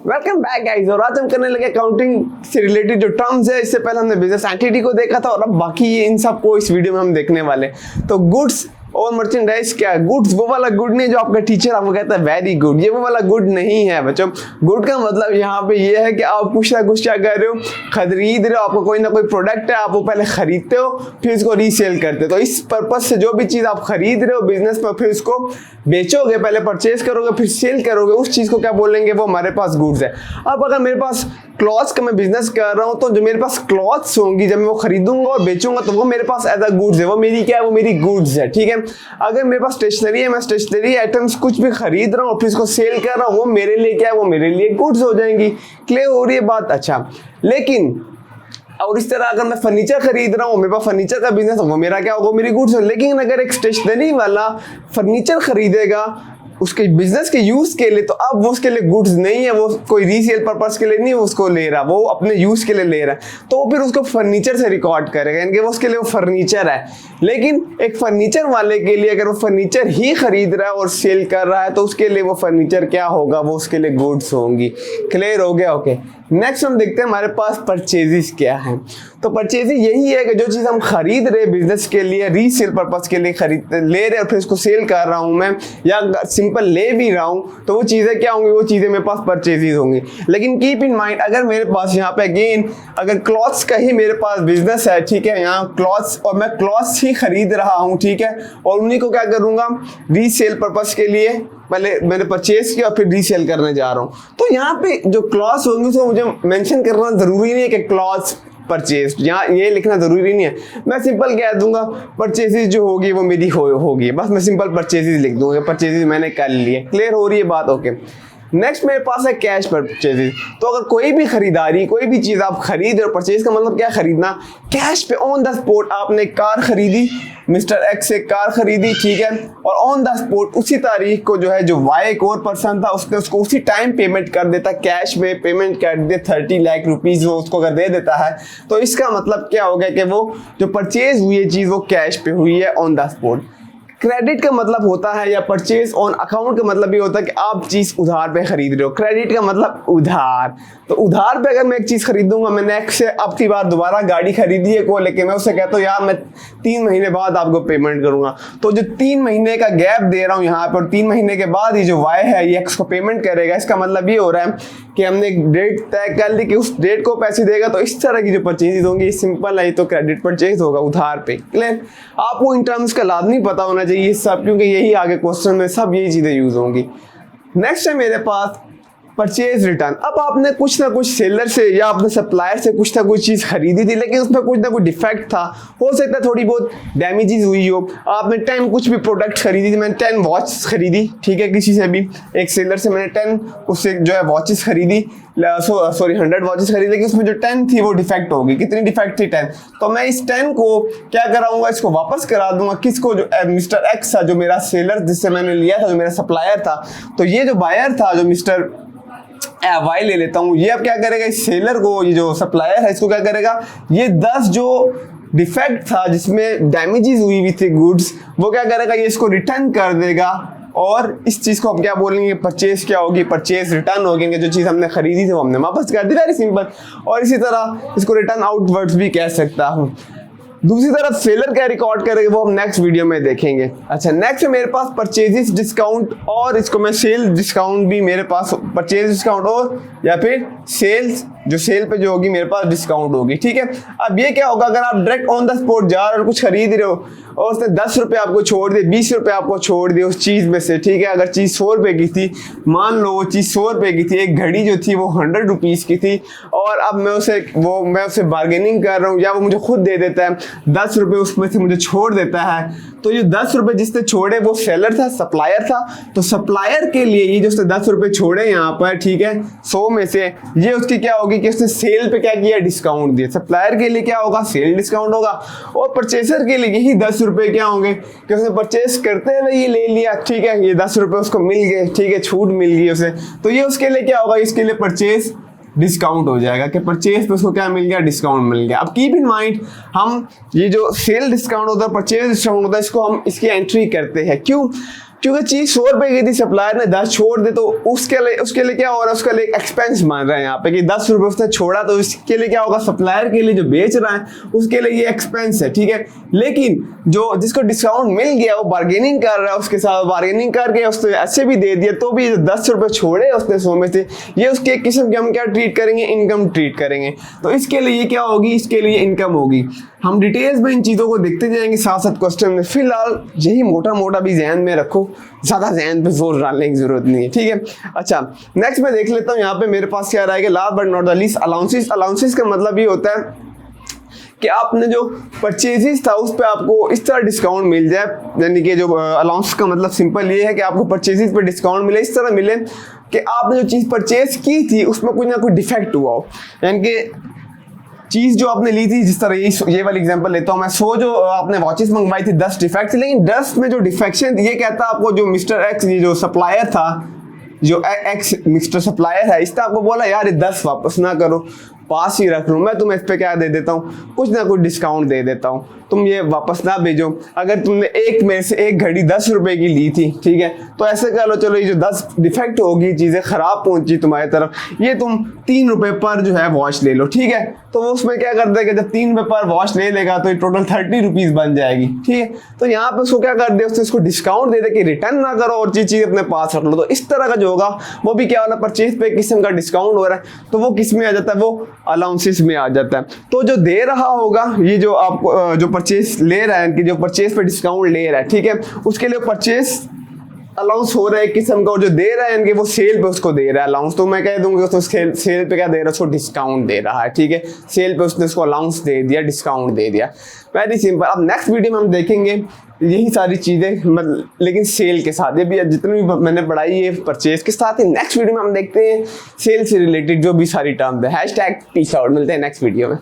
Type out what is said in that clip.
Welcome back guys. और आज हम करने लगे अकाउंटिंग से रिलेटेड जो टर्म्स है। इससे पहले हमने बिजनेस एंटिटी को देखा था और अब बाकी इन सब को इस वीडियो में हम देखने वाले। तो गुड्स और मर्चेंडाइज क्या है? गुड्स वो वाला गुड नहीं जो आपका टीचर आपको कहता है वेरी गुड, ये वो वाला गुड नहीं है बच्चों। गुड का मतलब यहाँ पे ये है कि आप कुछ ना कुछ क्या कर रहे हो, खरीद रहे हो। आपको कोई ना कोई प्रोडक्ट है, आप वो पहले खरीदते हो फिर इसको रीसेल करते हो। तो इस पर्पज से जो भी चीज आप खरीद रहे हो बिजनेस में, फिर उसको बेचोगे, पहले परचेज करोगे फिर सेल करोगे, उस चीज को क्या बोलेंगे? वो हमारे पास गुड्स है। अब अगर मेरे पास क्लॉथ्स का मैं बिजनेस कर रहा हूँ तो जो मेरे पास क्लॉथ्स होंगी जब मैं वो खरीदूंगा और बेचूंगा तो वो मेरे पास एज अ गुड्स है, वो मेरी क्या है? वो मेरी गुड्स है। ठीक है। अगर मेरे पास स्टेशनरी है, मैं स्टेशनरी आइटम्स कुछ भी खरीद रहा हूँ और फिर इसको सेल कर रहा हूँ, वो मेरे लिए क्या है? वो मेरे लिए गुड्स हो जाएंगी। क्लियर हो रही है बात? अच्छा, लेकिन और इस तरह अगर मैं फर्नीचर खरीद रहा हूँ, मेरे पास फर्नीचर का बिजनेस है, वो मेरा क्या होगा? मेरी गुड्स हो। लेकिन अगर एक स्टेशनरी वाला फर्नीचर खरीदेगा उसके बिजनेस के यूज के लिए, तो अब वो उसके लिए गुड्स नहीं है, वो कोई रीसेल पर्पस के लिए नहीं उसको ले रहा, वो अपने यूज के लिए ले रहा है, तो फिर उसको फर्नीचर से रिकॉर्ड करेगा, यानी कि वो उसके लिए वो फर्नीचर है। लेकिन एक फर्नीचर वाले के लिए अगर वो फर्नीचर ही खरीद रहा है और सेल कर रहा है तो उसके लिए वो फर्नीचर क्या होगा? वो उसके लिए गुड्स होंगी। क्लियर हो गया? ओके। नेक्स्ट हम देखते हैं हमारे पास परचेजेस क्या है। तो परचेजेस यही है कि जो चीज हम खरीद रहे बिजनेस के लिए, रीसेल पर्पस के लिए खरीद ले रहे और फिर उसको सेल कर रहा हूं मैं, या सिंपल ले भी रहा हूं, तो वो चीजें क्या होंगी? वो चीजें मेरे पास परचेजेस होंगी। लेकिन कीप इन माइंड, अगर मेरे पास यहाँ पे अगेन अगर क्लॉथ्स का ही मेरे पास बिजनेस है, ठीक है, यहाँ क्लॉथ्स और मैं क्लॉथ्स ही खरीद रहा हूँ, ठीक है, और उन्हीं को क्या करूंगा? रीसेल पर्पस के लिए पहले मैंने परचेज किया और फिर रीसेल करने जा रहा हूँ, तो यहाँ पे जो क्लॉथ्स होंगे उसको मुझे मेंशन करना जरूरी नहीं है कि क्लॉथ्स परचेज, यहाँ ये लिखना जरूरी नहीं है। मैं सिंपल कह दूंगा परचेजेज जो होगी वो मेरी होगी, बस मैं सिंपल परचेजेज लिख दूंगा, परचेजेज मैंने कर लिए। क्लियर हो रही है बात? ओके। नेक्स्ट मेरे पास है कैश परचेजेस। तो अगर कोई भी खरीदारी, कोई भी चीज आप खरीद रहे हो, परचेज का मतलब क्या? खरीदना। कैश पे ऑन द स्पॉट आपने कार खरीदी, मिस्टर एक्स से कार खरीदी, ठीक है, और ऑन द स्पॉट उसी तारीख को जो है जो वाई एक और पर्सन था उसने उसको उसी टाइम पेमेंट कर देता, कैश में पेमेंट कर दे 30 लाख रुपीज वो उसको अगर दे देता है, तो इसका मतलब क्या हो गया कि वो जो परचेज हुई है चीज वो कैश पे हुई है ऑन द स्पॉट। क्रेडिट का मतलब होता है, या परचेज ऑन अकाउंट का मतलब ये होता है कि आप चीज उधार पे खरीद रहे हो। क्रेडिट का मतलब उधार। तो उधार पे अगर मैं एक चीज खरीदूंगा, मैंने एक से अब की बार दोबारा गाड़ी खरीदी है को लेके, मैं उससे कहता हूँ यार मैं 3 महीने बाद आपको पेमेंट करूंगा, तो जो 3 महीने का गैप दे रहा हूँ यहाँ पर, 3 महीने के बाद ये जो वाई है ये एक्स को पेमेंट करेगा। इसका मतलब ये हो रहा है कि हमने एक डेट तय कर ली कि उस डेट को पैसे देगा। तो इस तरह की जो परचेज होंगी सिंपल है, तो क्रेडिट परचेज होगा उधार पे। क्लियर? आपको इन टर्म्स का लाजमी पता होना चाहिए सब, क्योंकि यही आगे क्वेश्चन में सब यही चीजें यूज होंगी। नेक्स्ट है मेरे पास परचेज रिटर्न। अब आपने कुछ ना कुछ सेलर से या अपने सप्लायर से कुछ ना कुछ चीज खरीदी थी, लेकिन उसमें कुछ ना कुछ डिफेक्ट था, हो सकता है थोड़ी बहुत डैमेजेस हुई हो। आपने 10 कुछ भी प्रोडक्ट खरीदी थी, मैंने 10 वॉच खरीदी, ठीक है, किसी से भी एक सेलर से मैंने 10 उससे जो है वॉचेस खरीदी, सॉरी 100 वॉचेस खरीदी, लेकिन उसमें जो 10 थी वो डिफेक्ट होगी। कितनी डिफेक्ट थी? 10। तो मैं इस 10 को क्या कराऊंगा? इसको वापस करा दूंगा। किसको? जो मिस्टर एक्स था, जो मेरा सेलर जिससे मैंने लिया था, जो मेरा सप्लायर था। तो ये जो बायर था, जो मिस्टर वाई ले लेता हूँ, ये अब क्या करेगा? इस सेलर को, ये जो सप्लायर है इसको क्या करेगा? ये 10 जो डिफेक्ट था जिसमें डैमेजेस हुई थी गुड्स, वो क्या करेगा? ये इसको रिटर्न कर देगा। और इस चीज को हम क्या बोलेंगे? परचेज क्या होगी? परचेज रिटर्न होगी। जो चीज हमने खरीदी थी वो हमने वापस कर दी। Very simple. और इसी तरह इसको रिटर्न आउटवर्ड्स भी कह सकता हूँ। दूसरी तरफ सेलर क्या रिकॉर्ड करेगा वो हम नेक्स्ट वीडियो में देखेंगे। अच्छा, नेक्स्ट है मेरे पास परचेजेस डिस्काउंट, और इसको मैं सेल डिस्काउंट भी मेरे पास, परचेज डिस्काउंट और या फिर सेल्स, जो सेल पे जो होगी मेरे पास डिस्काउंट होगी। ठीक है। अब ये क्या होगा? अगर आप डायरेक्ट ऑन द स्पॉट जा रहे हो और कुछ खरीद रहे हो और उसने 10 रुपए आपको छोड़ दिए, 20 रुपए आपको छोड़ दिए उस चीज में से, ठीक है, अगर चीज 100 रुपए की थी, मान लो वो चीज 100 रुपए की थी, एक घड़ी जो थी वो 100 रुपीज की थी, और अब मैं उसे बार्गेनिंग कर रहा हूँ, या वो मुझे खुद दे देता है 10 रुपए उसमें से मुझे छोड़ देता है, तो ये 10 रुपए जिसने छोड़े वो सेलर था, सप्लायर था। तो सप्लायर के लिए ये जो उसने 10 रुपए छोड़े यहाँ पर, ठीक है, 100 में से, ये उसकी क्या होगी कि उसने सेल पे क्या किया? डिस्काउंट दिया। सप्लायर के लिए क्या होगा? सेल डिस्काउंट होगा। और परचेसर के लिए यही 10 रुपए क्या होंगे कि उसने परचेस करते हुए ये ले लिया, ठीक है, ये 10 रुपए उसको मिल गए, ठीक है, छूट मिल गई उसे, तो ये उसके लिए क्या होगा? इसके लिए परचेस डिस्काउंट हो जाएगा कि परचेज पे उसको क्या मिल गया? डिस्काउंट मिल गया। अब कीप इन माइंड, हम ये जो सेल डिस्काउंट होता है, परचेज डिस्काउंट होता है, इसको हम इसकी एंट्री करते हैं। क्यों? क्योंकि चीज 100 रुपए की थी, सप्लायर ने 10 छोड़ दे, तो उसके लिए क्या हो रहा है, उसके लिए एक्सपेंस मान रहे हैं यहाँ पे कि 10 रुपए उसने छोड़ा, तो इसके लिए क्या होगा, सप्लायर के लिए जो बेच रहा है उसके लिए ये एक्सपेंस है, ठीक है। लेकिन जो जिसको डिस्काउंट मिल गया वो बार्गेनिंग कर रहा है, उसके साथ बार्गेनिंग करके उसने ऐसे भी दे दिया, तो भी 10 रुपए छोड़े उसने 100 में से, ये उसके एक किस्म के हम क्या ट्रीट करेंगे, इनकम ट्रीट करेंगे। तो इसके लिए क्या होगी, इसके लिए इनकम होगी। हम डिटेल्स में इन चीज़ों को देखते जाएंगे साथ साथ क्वेश्चन में। फिलहाल यही मोटा मोटा भी ध्यान में रखो, ज़्यादा ध्यान पे जोर डालने की जरूरत नहीं है, ठीक है। अच्छा, नेक्स्ट मैं देख लेता हूँ यहाँ पे मेरे पास क्या रहेगा, last but not the least allowances. Allowances का मतलब ये होता है कि आपने जो परचेजेस था उस पर आपको इस तरह डिस्काउंट मिल जाए, यानी कि जो अलाउंस का मतलब सिंपल ये है कि आपको परचेजेस पे डिस्काउंट मिले, इस तरह मिले कि आपने जो चीज़ परचेज की थी उसमें कुछ ना कुछ डिफेक्ट हुआ हो। यानी कि चीज़ जो आपने ली थी, जिस तरह ये वाली एग्जांपल लेता हूँ मैं, 100 जो आपने वॉचेस मंगवाई थी 10 डिफेक्ट थी, लेकिन 10 में जो डिफेक्शन ये कहता आपको जो मिस्टर एक्स, ये जो सप्लायर था, जो एक्स मिस्टर सप्लायर है, इसने आपको बोला यार ये 10 वापस ना करो, पास ही रख लो, मैं तुम्हें इस पे क्या दे देता हूँ, कुछ ना कुछ डिस्काउंट दे देता हूँ, तुम ये वापस ना भेजो। अगर तुमने एक में से एक घड़ी 10 रुपए की ली थी, ठीक है, तो ऐसे कह लो चलो ये जो 10 डिफेक्ट होगी, चीज़ें खराब पहुंची तुम्हारी तरफ, ये तुम 3 रुपए पर जो है वॉच ले लो, ठीक है। तो वो उसमें क्या कर देगा, जब 3 रुपए पर वॉच ले लेगा तो ये टोटल 30 रुपीज़ बन जाएगी, ठीक है। तो यहाँ पे उसको क्या कर दे, उससे उसको डिस्काउंट दे दे कि रिटर्न ना करो और चीज़ अपने पास रख लो। तो इस तरह का जो होगा वो भी क्या वाला, परचेज पे किस्म का डिस्काउंट हो रहा है, तो वो किस में आ जाता है, वो अलाउंसेस में आ जाता है। तो जो दे रहा होगा, ये जो आपको जो परचेज ले रहा है, कि जो परचेज पे डिस्काउंट ले रहा है, ठीक है, उसके लिए परचेज अलाउंस हो रहा है एक किस्म का, और जो दे रहा है इनके वो सेल पे उसको दे रहा है अलाउंस। तो मैं कह दूंगा उसको सेल पे क्या दे रहा है, उसको डिस्काउंट दे रहा है, ठीक है। सेल पे उसने उसको अलाउंस दे दिया, डिस्काउंट दे दिया, वेरी सिंपल। अब नेक्स्ट वीडियो में हम देखेंगे यही सारी चीज़ें, मतलब लेकिन सेल के साथ, ये भी जितनी भी मैंने पढ़ाई है परचेज के साथ ही, नेक्स्ट वीडियो में हम देखते हैं सेल से रिलेटेड जो भी सारी टर्म है। #पीस आउट, मिलते हैं नेक्स्ट वीडियो में।